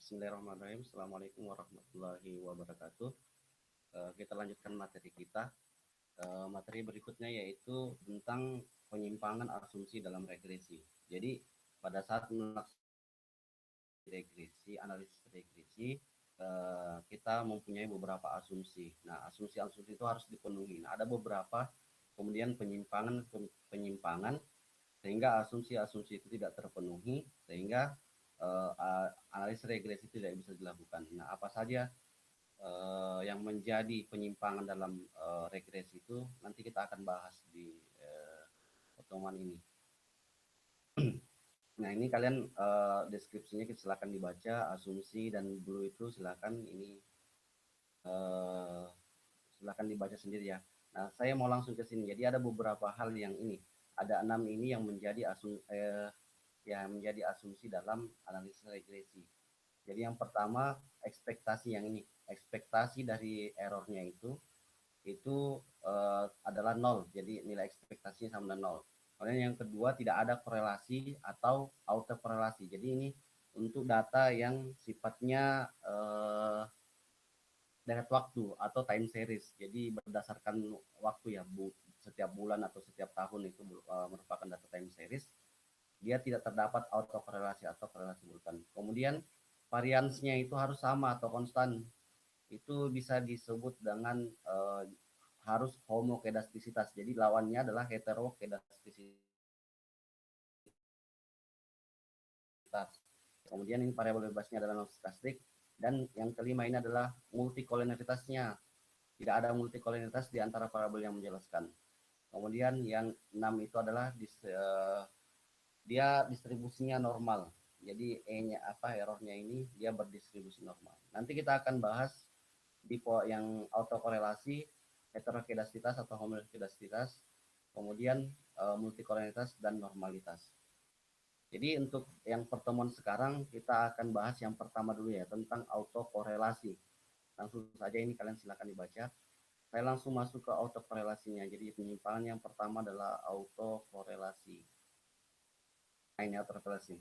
Bismillahirrahmanirrahim. Assalamualaikum warahmatullahi wabarakatuh. Kita lanjutkan materi kita. Materi berikutnya yaitu tentang penyimpangan asumsi dalam regresi. Jadi pada saat melaksanakan regresi, analisis regresi, kita mempunyai beberapa asumsi. Nah, asumsi-asumsi itu harus dipenuhi. Nah, ada beberapa kemudian penyimpangan sehingga asumsi-asumsi itu tidak terpenuhi sehingga analisis regresi tidak bisa dilakukan. Nah, apa saja yang menjadi penyimpangan dalam regresi itu nanti kita akan bahas di pertemuan ini. Nah, ini kalian deskripsinya silakan dibaca, asumsi dan blue itu silakan ini silakan dibaca sendiri ya. Nah, saya mau langsung ke sini. Jadi ada beberapa hal yang ini, ada 6 ini yang menjadi asumsi dalam analisis regresi. Jadi yang pertama ekspektasi yang ini, ekspektasi dari errornya itu adalah nol. Jadi nilai ekspektasinya sama dengan nol. Kemudian yang kedua tidak ada korelasi atau autokorelasi. Jadi ini untuk data yang sifatnya deret waktu atau time series. Jadi berdasarkan waktu ya, setiap bulan atau setiap tahun itu merupakan data time series. Dia tidak terdapat autokorelasi atau korelasi bulan. Kemudian variansnya itu harus sama atau konstan. Itu bisa disebut dengan harus homokedastisitas. Jadi lawannya adalah heterokedastisitas. Kemudian ini variabel bebasnya adalah non-stokastik. Dan yang kelima ini adalah multikolinialitasnya. Tidak ada multikolinialitas di antara variabel yang menjelaskan. Kemudian yang 6 itu adalah dia distribusinya normal. Jadi E-nya errornya ini dia berdistribusi normal. Nanti kita akan bahas di yang autokorelasi, heterokedastisitas atau homokedastisitas, kemudian multikolinialitas dan normalitas. Jadi untuk yang pertemuan sekarang kita akan bahas yang pertama dulu ya, tentang autokorelasi. Langsung saja ini kalian silakan dibaca. Saya langsung masuk ke autokorelasinya. Jadi penyimpangan yang pertama adalah autokorelasi. Nah, ini autokorelasi.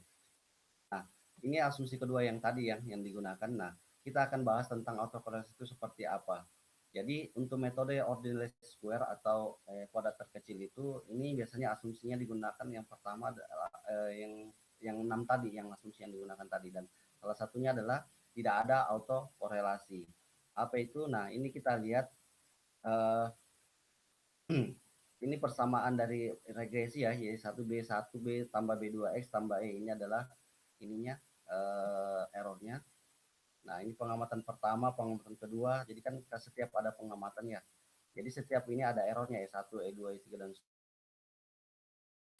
Nah, ini asumsi kedua yang tadi yang digunakan. Nah, kita akan bahas tentang autokorelasi itu seperti apa. Jadi untuk metode ordinal square atau kuadrat terkecil itu, ini biasanya asumsinya digunakan yang pertama adalah yang 6 tadi, yang asumsi yang digunakan tadi, dan salah satunya adalah tidak ada autokorelasi. Apa itu? Nah, ini kita lihat ini persamaan dari regresi ya, yaitu 1B tambah B2X tambah E. Ini adalah ininya errornya. Nah, ini pengamatan pertama, pengamatan kedua. Jadi kan setiap ada pengamatan ya. Jadi setiap ini ada errornya E1, E2, E3 dan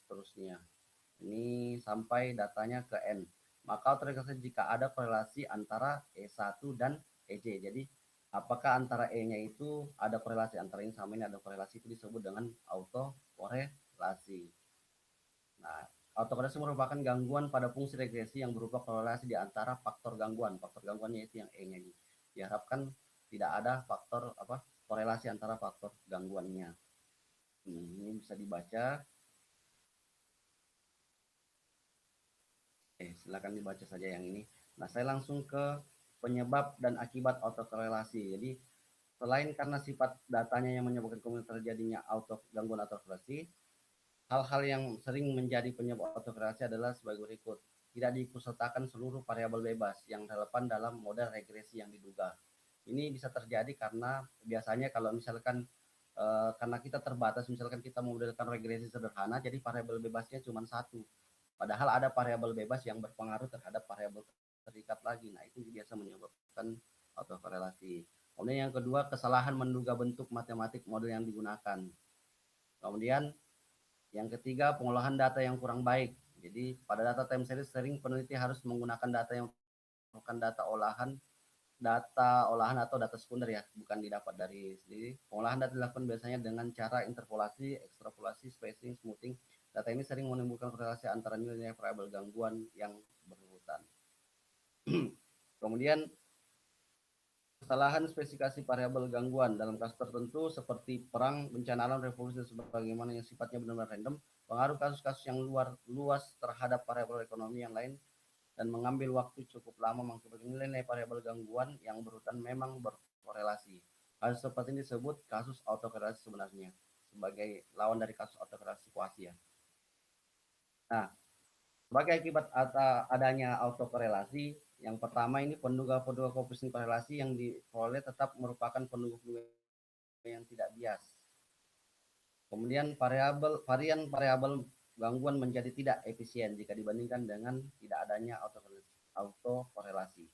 seterusnya. Ini sampai datanya ke N. Maka terkait jika ada korelasi antara E1 dan EJ. Jadi apakah antara E-nya itu ada korelasi, antara ini sama ini ada korelasi, itu disebut dengan autokorelasi. Nah, autokorelasi merupakan gangguan pada fungsi regresi yang berupa korelasi di antara faktor gangguan. Faktor gangguannya itu yang E-nya. Diharapkan tidak ada faktor korelasi antara faktor gangguannya. Ini bisa dibaca. Silakan dibaca saja yang ini. Nah, saya langsung ke penyebab dan akibat autokorelasi. Jadi, selain karena sifat datanya yang menyebabkan kemungkinan terjadinya gangguan autokorelasi, hal-hal yang sering menjadi penyebab autokorelasi adalah sebagai berikut. Tidak diikutsertakan seluruh variabel bebas yang relevan dalam model regresi yang diduga. Ini bisa terjadi karena biasanya kalau misalkan karena kita terbatas, misalkan kita memodelkan regresi sederhana, jadi variabel bebasnya cuma satu. Padahal ada variabel bebas yang berpengaruh terhadap variabel terikat lagi. Nah, itu biasa menyebabkan autokorelasi. Kemudian yang kedua, kesalahan menduga bentuk matematik model yang digunakan. Kemudian yang ketiga, pengolahan data yang kurang baik. Jadi pada data time series sering peneliti harus menggunakan data yang bukan data olahan atau data sekunder ya, bukan didapat dari sendiri. Pengolahan data dilakukan biasanya dengan cara interpolasi, ekstrapolasi, spacing, smoothing. Data ini sering menimbulkan korelasi antara nilai variabel gangguan yang berurutan. Kemudian kesalahan spesifikasi variabel gangguan dalam kasus tertentu seperti perang, bencana alam, revolusi, sebagaimana yang sifatnya benar-benar random, pengaruh kasus-kasus yang luas terhadap variabel ekonomi yang lain dan mengambil waktu cukup lama mengakibatkan nilai variabel gangguan yang berurutan memang berkorelasi. Kasus seperti ini disebut kasus autokorelasi sebenarnya, sebagai lawan dari kasus autokorelasi kuasi ya. Nah, sebagai akibat adanya autokorelasi, yang pertama ini penduga-penduga koefisien korelasi yang diperoleh tetap merupakan penduga-penduga yang tidak bias. Kemudian varian variabel gangguan menjadi tidak efisien jika dibandingkan dengan tidak adanya autokorelasi.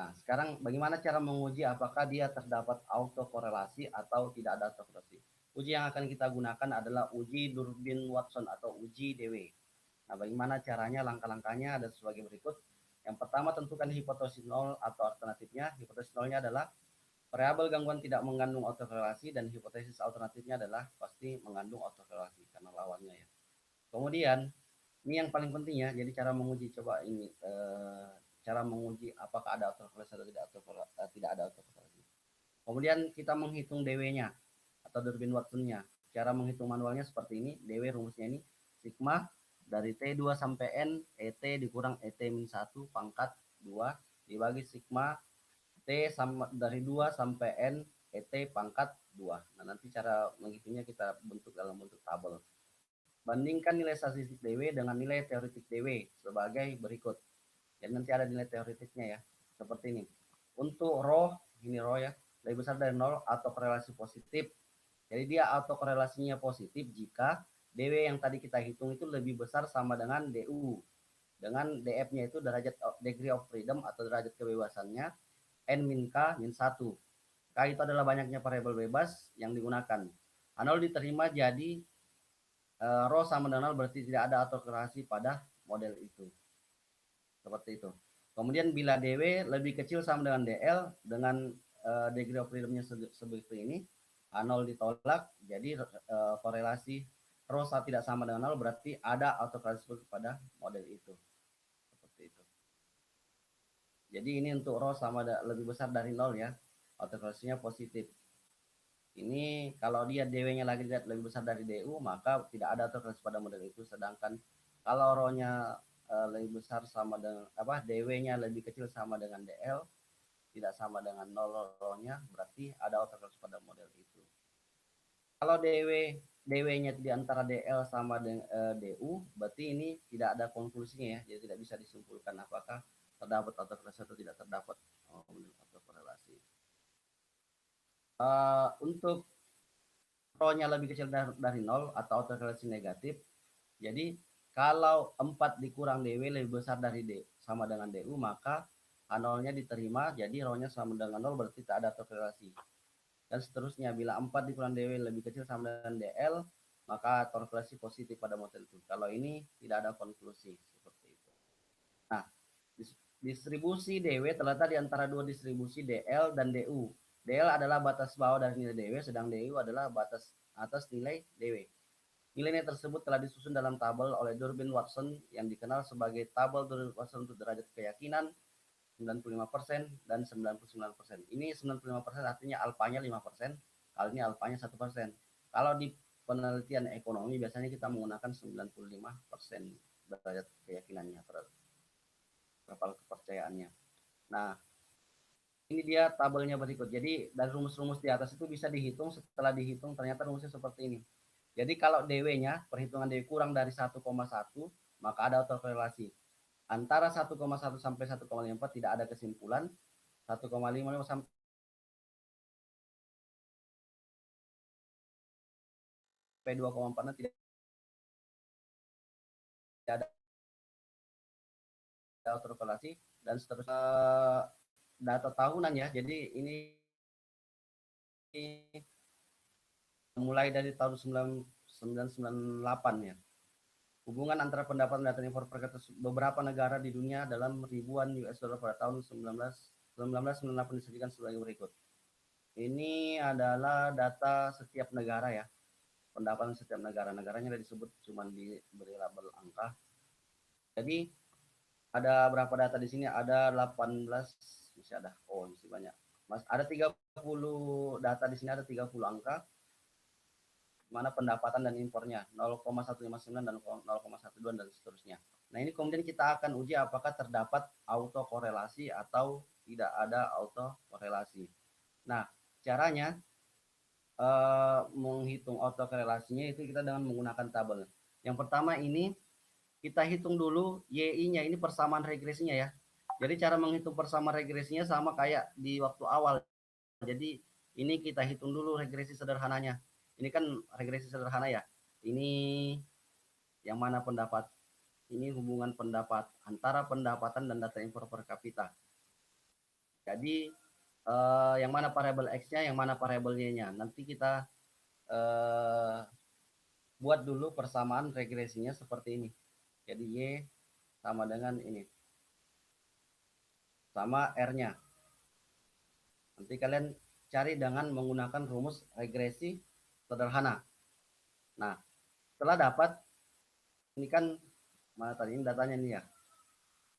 Nah, sekarang bagaimana cara menguji apakah dia terdapat autokorelasi atau tidak ada autokorelasi? Uji yang akan kita gunakan adalah uji Durbin-Watson atau uji DW. Nah, bagaimana caranya? Langkah-langkahnya ada sebagai berikut. Yang pertama, tentukan hipotesis nol atau alternatifnya. Hipotesis nolnya adalah variabel gangguan tidak mengandung autokorelasi, dan hipotesis alternatifnya adalah pasti mengandung autokorelasi karena lawannya ya. Kemudian, ini yang paling penting ya. Jadi cara menguji, coba ini cara menguji apakah ada autokorelasi atau tidak ada autokorelasi. Kemudian kita menghitung DW-nya atau Durbin-Watson-nya. Cara menghitung manualnya seperti ini. DW rumusnya ini sigma dari T2 sampai N ET dikurang ET-1 pangkat 2 dibagi sigma T sama dari 2 sampai N ET pangkat 2. Nah, nanti cara menghitungnya kita bentuk dalam bentuk tabel. Bandingkan nilai statistik DW dengan nilai teoretik DW sebagai berikut. Jadi nanti ada nilai teoretiknya ya, seperti ini. Untuk rho, ini rho ya, lebih besar dari 0 atau korelasi positif. Jadi dia autokorelasinya positif jika DW yang tadi kita hitung itu lebih besar sama dengan DU. Dengan DF-nya itu derajat degree of freedom atau derajat kebebasannya, N min K min 1. K itu adalah banyaknya variabel bebas yang digunakan. A0 diterima jadi rho sama dengan 0 berarti tidak ada autokorelasi pada model itu. Seperti itu. Kemudian bila DW lebih kecil sama dengan DL dengan degree of freedom-nya seperti ini, A0 ditolak, jadi korelasi rho tidak sama dengan 0 berarti ada autokorelasi pada model itu. Seperti itu. Jadi ini untuk rho sama lebih besar dari 0 ya, autokorelasinya positif. Ini kalau dia DW-nya lagi lebih besar dari DU, maka tidak ada autokorelasi pada model itu. Sedangkan kalau rho-nya lebih besar sama dengan DW-nya lebih kecil sama dengan DL, tidak sama dengan 0 rho-nya, berarti ada autokorelasi pada model itu. Kalau DW-nya di antara DL sama dengan DU, berarti ini tidak ada konklusinya ya, jadi tidak bisa disimpulkan apakah terdapat autokorelasi atau tidak terdapat autokorelasi. Untuk rho-nya lebih kecil dari 0 atau autokorelasi negatif, jadi kalau 4 dikurang DW lebih besar dari D sama dengan DU, maka A0-nya diterima, jadi rho-nya sama dengan 0 berarti tak ada autokorelasi. Dan seterusnya, bila 4 dikurang DW lebih kecil sama dengan DL, maka autokorelasi positif pada model itu. Kalau ini tidak ada konklusi seperti itu. Nah, distribusi DW terletak di antara dua distribusi DL dan DU. DL adalah batas bawah dari nilai DW, sedang DU adalah batas atas nilai DW. Nilai tersebut telah disusun dalam tabel oleh Durbin-Watson yang dikenal sebagai tabel Durbin-Watson untuk derajat keyakinan 95% dan 99%. Ini 95% artinya alfanya 5%, kali ini alfanya 1%. Kalau di penelitian ekonomi biasanya kita menggunakan 95% derajat keyakinannya terhadap kepercayaannya. Nah, ini dia tabelnya berikut. Jadi dari rumus-rumus di atas itu bisa dihitung, setelah dihitung ternyata rumusnya seperti ini. Jadi kalau DW-nya, perhitungan DW kurang dari 1,1, maka ada autokorelasi. Antara 1,1 sampai 1,54 tidak ada kesimpulan. 1,5 sampai 2,4 tidak ada autokorelasi, dan seterusnya data tahunan ya. Jadi ini mulai dari tahun 1998 ya. Hubungan antara pendapatan dan data informasi beberapa negara di dunia dalam ribuan US dollar pada tahun 1998 disajikan sebagai berikut. Ini adalah data setiap negara ya. Pendapatan setiap negara. Negaranya disebut cuma diberi label angka. Jadi ada berapa data di sini? Ada 18, masih ada. Oh, masih banyak. Mas, ada 30 data di sini, ada 30 angka. Mana pendapatan dan impornya 0,159 dan 0,12 dan seterusnya. Nah, ini kemudian kita akan uji apakah terdapat autokorelasi atau tidak ada autokorelasi. Nah, caranya menghitung autokorelasinya itu kita dengan menggunakan tabel. Yang pertama ini kita hitung dulu YI-nya, ini persamaan regresinya ya. Jadi cara menghitung persamaan regresinya sama kayak di waktu awal. Jadi ini kita hitung dulu regresi sederhananya. Ini kan regresi sederhana ya. Ini yang mana pendapat, ini hubungan pendapat antara pendapatan dan data impor per kapita. Jadi yang mana variabel X-nya, yang mana variabel Y-nya. Nanti kita buat dulu persamaan regresinya seperti ini. Jadi Y sama dengan ini. Sama R-nya. Nanti kalian cari dengan menggunakan rumus regresi sederhana. Nah, setelah dapat, ini kan mana tadi ini datanya nih ya.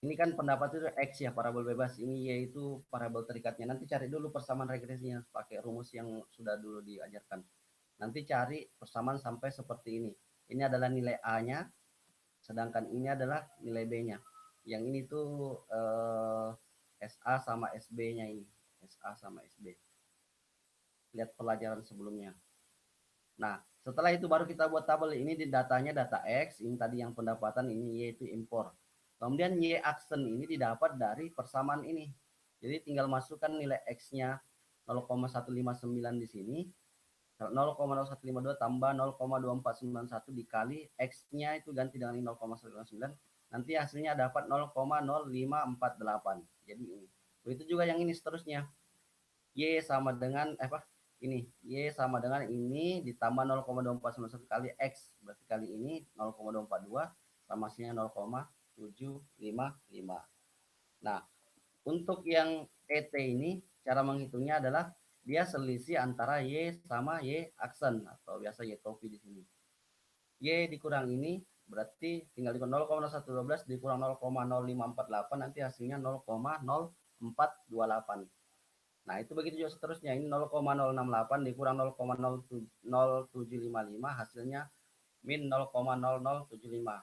Ini kan pendapat itu X ya, parabol bebas. Ini Y itu parabol terikatnya. Nanti cari dulu persamaan regresinya pakai rumus yang sudah dulu diajarkan. Nanti cari persamaan sampai seperti ini. Ini adalah nilai A-nya, sedangkan ini adalah nilai B-nya. Yang ini tuh SA sama SB-nya ini. SA sama SB. Lihat pelajaran sebelumnya. Nah, setelah itu baru kita buat tabel. Ini di datanya data X, ini tadi yang pendapatan, ini Y itu impor. Kemudian Y aksen ini didapat dari persamaan ini. Jadi tinggal masukkan nilai X-nya 0,159 di sini. 0,0152 tambah 0,2491 dikali X-nya itu ganti dengan 0,159. Nanti hasilnya dapat 0,0548. Jadi ini. Begitu juga yang ini seterusnya. Y sama dengan ini Y sama dengan ini ditambah 0,2491 kali X, berarti kali ini 0,242 sama hasilnya 0,755. Nah, untuk yang ET ini cara menghitungnya adalah dia selisih antara Y sama Y aksen atau biasa Y topi di sini. Y dikurang ini berarti tinggal dikurang 0,0112 dikurang 0,0548 nanti hasilnya 0,0428. Nah, itu begitu juga seterusnya. Ini 0,068 dikurang 0,0755 hasilnya min 0,0075.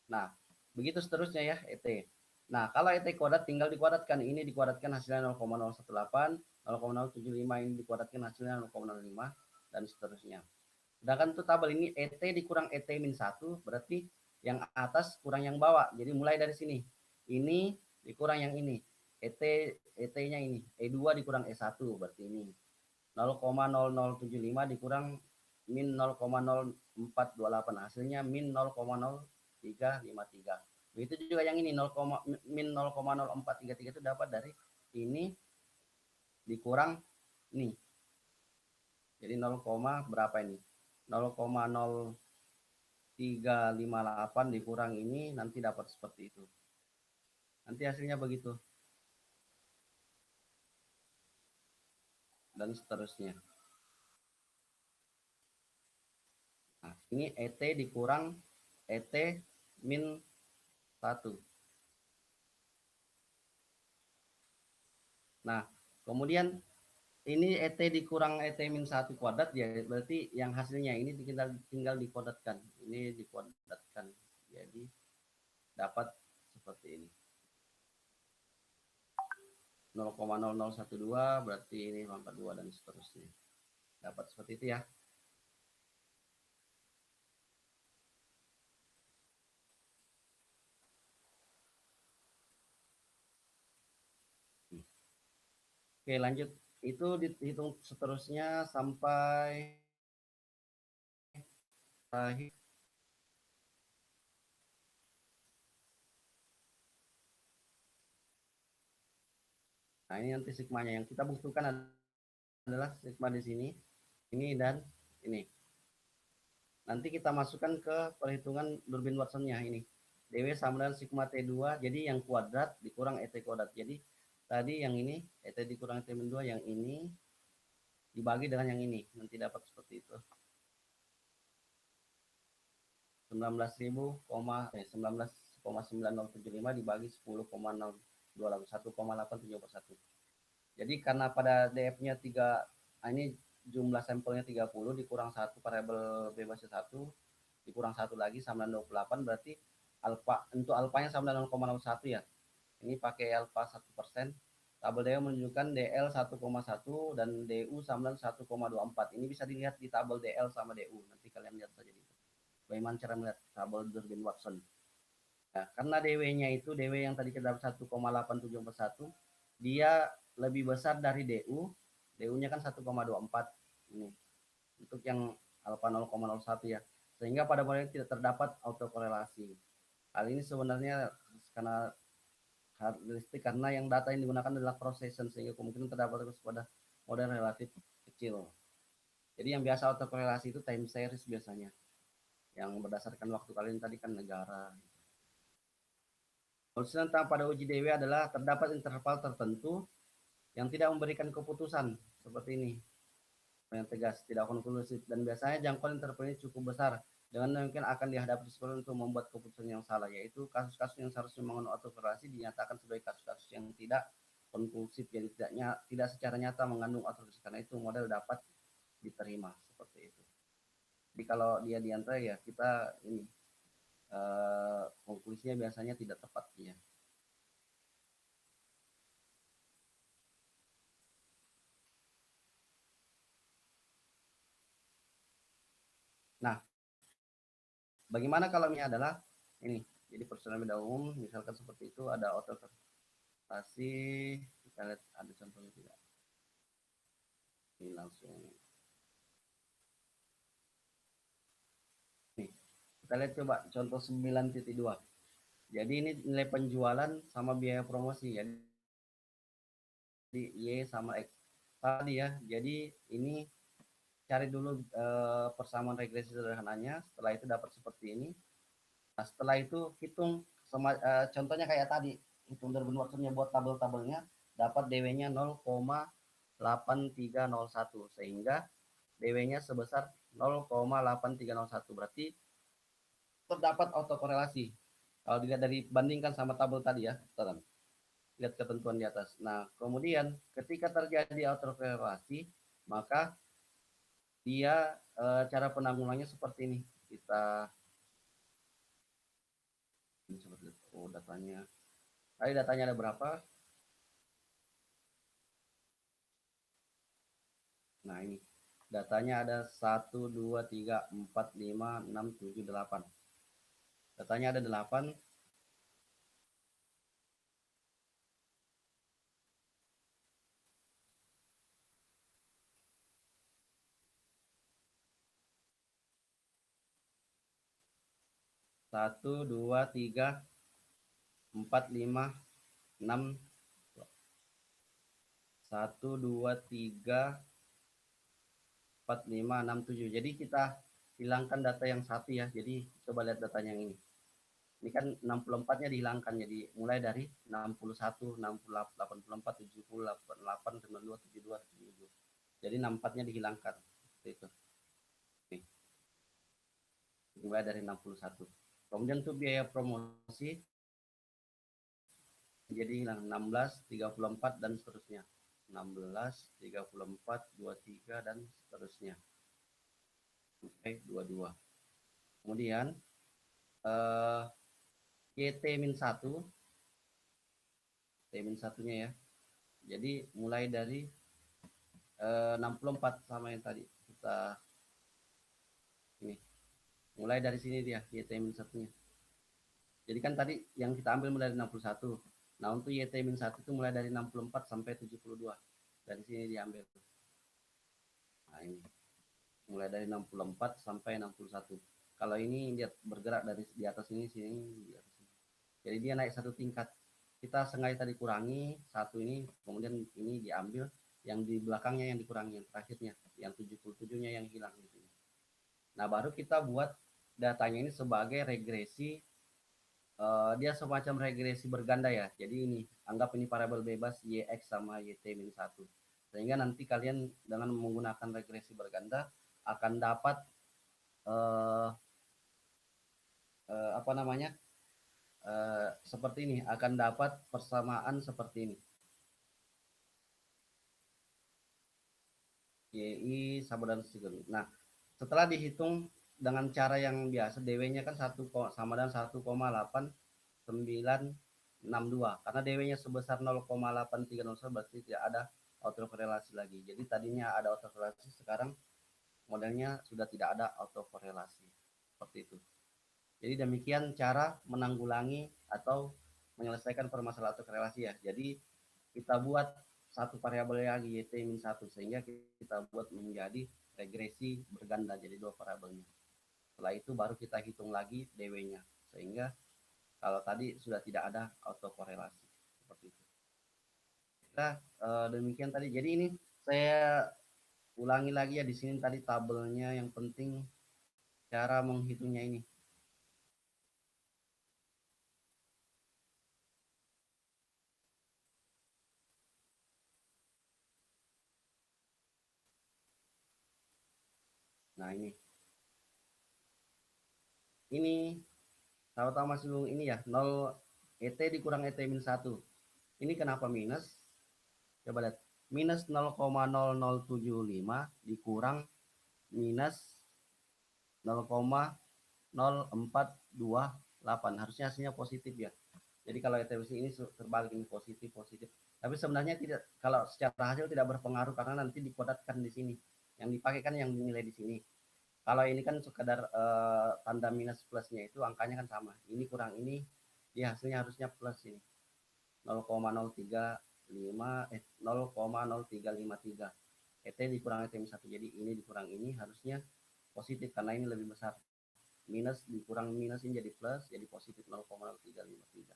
Nah, begitu seterusnya ya ET. Nah, kalau ET kuadrat tinggal dikuadratkan. Ini dikuadratkan hasilnya 0,018, 0,075 ini dikuadratkan hasilnya 0,05 dan seterusnya. Sedangkan untuk tabel ini ET dikurang ET min 1 berarti yang atas kurang yang bawah. Jadi mulai dari sini. Ini dikurang yang ini. ET-nya ini. E2 dikurang E1 berarti ini. 0,0075 dikurang min 0,0428 hasilnya min 0,0353. Begitu juga yang ini 0, min 0,0433 itu dapat dari ini dikurang ini. Jadi 0, berapa ini? 0,0358 dikurang ini nanti dapat seperti itu. Nanti hasilnya begitu. Dan seterusnya. Nah, ini ET dikurang ET min 1. Nah, kemudian ini ET dikurang ET min 1 kuadrat ya berarti yang hasilnya ini tinggal dikuadratkan. Ini dikuadratkan. Jadi dapat seperti ini. 0,0012 berarti ini 42 dan seterusnya. Dapat seperti itu ya. Oke, lanjut. Itu dihitung seterusnya sampai terakhir. Nah, ini nanti sigmanya yang kita butuhkan adalah sigma di sini, ini dan ini. Nanti kita masukkan ke perhitungan Durbin Watsonnya ini. DW sama dengan sigma T2, jadi yang kuadrat dikurang ET kuadrat. Jadi tadi yang ini, ET dikurang ET min 2, yang ini dibagi dengan yang ini. Nanti dapat seperti itu. 19.9075 dibagi 10,02 1,871. Jadi karena pada DF-nya 3, ini jumlah sampelnya 30 dikurang 1 variabel bebasnya 1 dikurang 1 lagi sama 28 berarti alfa, untuk alfanya sama dengan 0,01 ya. Ini pakai alfa 1%. Tabel DW menunjukkan DL 1,1 dan DU sama dengan 1,24. Ini bisa dilihat di tabel DL sama DU. Nanti kalian lihat saja di bagaimana cara melihat tabel Durbin-Watson. Nah, karena DW-nya itu DW yang tadi kita dapat 1,8741, dia lebih besar dari DU. DU-nya kan 1,24 ini. Untuk yang alfa 0,01 ya. Sehingga pada model tidak terdapat autokorelasi. Hal ini sebenarnya karena karakteristik karena yang data yang digunakan adalah cross section sehingga kemungkinan terdapat pada model relatif kecil. Jadi yang biasa autokorelasi itu time series biasanya. Yang berdasarkan waktu kalian tadi kan negara. Solusi tentang pada uji DW adalah terdapat interval tertentu yang tidak memberikan keputusan seperti ini. Yang tegas, tidak konklusif, dan biasanya jangkauan interval ini cukup besar dengan mungkin akan dihadapi sekolah untuk membuat keputusan yang salah, yaitu kasus-kasus yang seharusnya mengandung autokorelasi dinyatakan sebagai kasus-kasus yang tidak konklusif, jadi tidak secara nyata mengandung autokorelasi, karena itu model dapat diterima seperti itu. Jadi kalau dia diantara ya kita ini konklusinya biasanya tidak tepat ya. Nah, bagaimana kalau ini adalah ini, jadi personal beda umum, misalkan seperti itu ada autokorelasi, kita lihat ada contohnya tidak. Ini langsung. Nih, kita lihat coba contoh 9.2. Jadi ini nilai penjualan sama biaya promosi. Jadi Y sama X. Tadi ya, jadi ini cari dulu persamaan regresi sederhananya. Setelah itu dapat seperti ini. Nah, setelah itu hitung contohnya kayak tadi. Hitung Durbin-Watsonnya buat tabel-tabelnya. Dapat DW-nya 0,8301. Sehingga DW-nya sebesar 0,8301. Berarti terdapat autokorelasi. Kalau dilihat dari bandingkan sama tabel tadi ya, lihat ketentuan di atas. Nah, kemudian ketika terjadi autokorelasi, maka dia cara penanggulangannya seperti ini. Kita datanya. Tadi datanya ada berapa? Nah, ini. Datanya ada 1 2 3 4 5 6 7 8. Datanya ada 8. 1 2 3 4 5 6 1 2 3 4 5 6 7. Jadi kita hilangkan data yang satu ya. Jadi coba lihat datanya yang ini. Ini kan 64-nya dihilangkan. Jadi mulai dari 61, 68, 84, 70, 88, 92, 72, 77. Jadi 64-nya dihilangkan. Seperti itu. Nih. Mulai dari 61. Kemudian untuk biaya promosi jadi hilang 16, 34 dan seterusnya. 16, 34, 23 dan seterusnya. Sampai 22. Kemudian YT-1 T-1-nya ya. Jadi mulai dari 64 sama yang tadi kita ini. Mulai dari sini dia YT-1-nya. Jadi kan tadi yang kita ambil mulai dari 61. Nah, untuk YT-1 itu mulai dari 64 sampai 72. Dari sini diambil. Nah, ini. Mulai dari 64 sampai 61. Kalau ini dia bergerak dari di atas ini sini di atas ini. Jadi dia naik satu tingkat. Kita sengaja tadi kurangi satu ini, kemudian ini diambil, yang di belakangnya yang dikurangi, yang terakhirnya, yang 77-nya yang hilang di sini. Nah, baru kita buat datanya ini sebagai regresi, dia semacam regresi berganda ya. Jadi ini, anggap ini variabel bebas YX sama YT-1. Sehingga nanti kalian dengan menggunakan regresi berganda akan dapat apa namanya, seperti ini, akan dapat persamaan seperti ini. YI sama dan segitu. Nah, setelah dihitung dengan cara yang biasa, DW-nya kan sama dengan 1,8962 karena DW-nya sebesar 0,8301 berarti tidak ada autokorelasi lagi. Jadi tadinya ada autokorelasi, sekarang modelnya sudah tidak ada autokorelasi. Seperti itu. Jadi demikian cara menanggulangi atau menyelesaikan permasalahan autokorelasi ya. Jadi kita buat satu variabel lagi YT-1 sehingga kita buat menjadi regresi berganda jadi dua variabelnya. Setelah itu baru kita hitung lagi DW-nya sehingga kalau tadi sudah tidak ada autokorelasi seperti itu. Kita demikian tadi. Jadi ini saya ulangi lagi ya, di sini tadi tabelnya, yang penting cara menghitungnya ini. Nah ini sama-sama masih ini ya, 0 ET dikurang ET min 1. Ini kenapa minus? Coba lihat. Minus 0,0075 dikurang minus 0,0428. Harusnya hasilnya positif ya. Jadi kalau ETBC ini terbalik, ini positif positif. Tapi sebenarnya tidak, kalau secara hasil tidak berpengaruh karena nanti dikodatkan di sini. Yang dipakai kan yang dinilai di sini. Kalau ini kan sekadar tanda minus plusnya itu angkanya kan sama. Ini kurang ini, ya hasilnya harusnya plus ini. 0,0353. ET dikurang ET 1. Jadi ini dikurang ini harusnya positif karena ini lebih besar. Minus dikurang minus ini jadi plus, jadi positif 0,0353.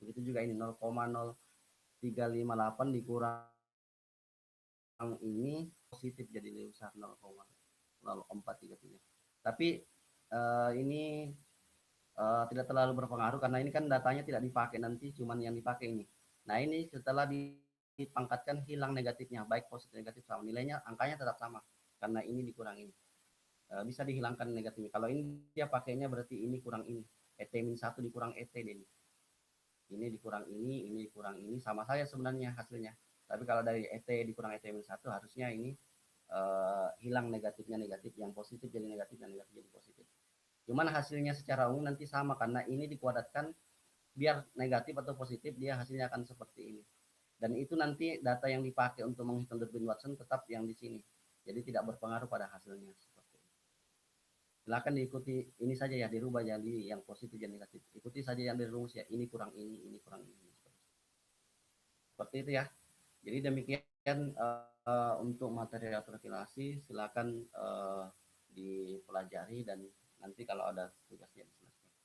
Begitu juga ini 0,0358 dikurang ini positif jadi lebih besar 0,0433. Tapi ini tidak terlalu berpengaruh karena ini kan datanya tidak dipakai, nanti cuman yang dipakai ini. Nah ini setelah dipangkatkan hilang negatifnya, baik positif negatif sama, nilainya angkanya tetap sama karena ini dikurang ini. Bisa dihilangkan negatifnya. Kalau ini dia pakainya berarti ini kurang ini. ET min 1 dikurang ET ini. Ini dikurang ini dikurang ini, sama saja sebenarnya hasilnya. Tapi kalau dari ET dikurang ET min 1 harusnya ini hilang negatifnya, negatif yang positif jadi negatif, yang negatif jadi positif. Cuman hasilnya secara umum nanti sama karena ini dikuadratkan, biar negatif atau positif dia hasilnya akan seperti ini. Dan itu nanti data yang dipakai untuk menghitung Durbin Watson tetap yang di sini. Jadi tidak berpengaruh pada hasilnya. Silakan diikuti ini saja ya, dirubah jadi yang positif dan negatif. Ikuti saja yang dari rumus ya, ini kurang ini kurang ini. Seperti itu ya. Jadi demikian untuk materi kalkulasi, silakan dipelajari dan nanti kalau ada tugasnya diselesaikan.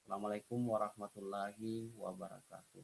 Assalamualaikum warahmatullahi wabarakatuh.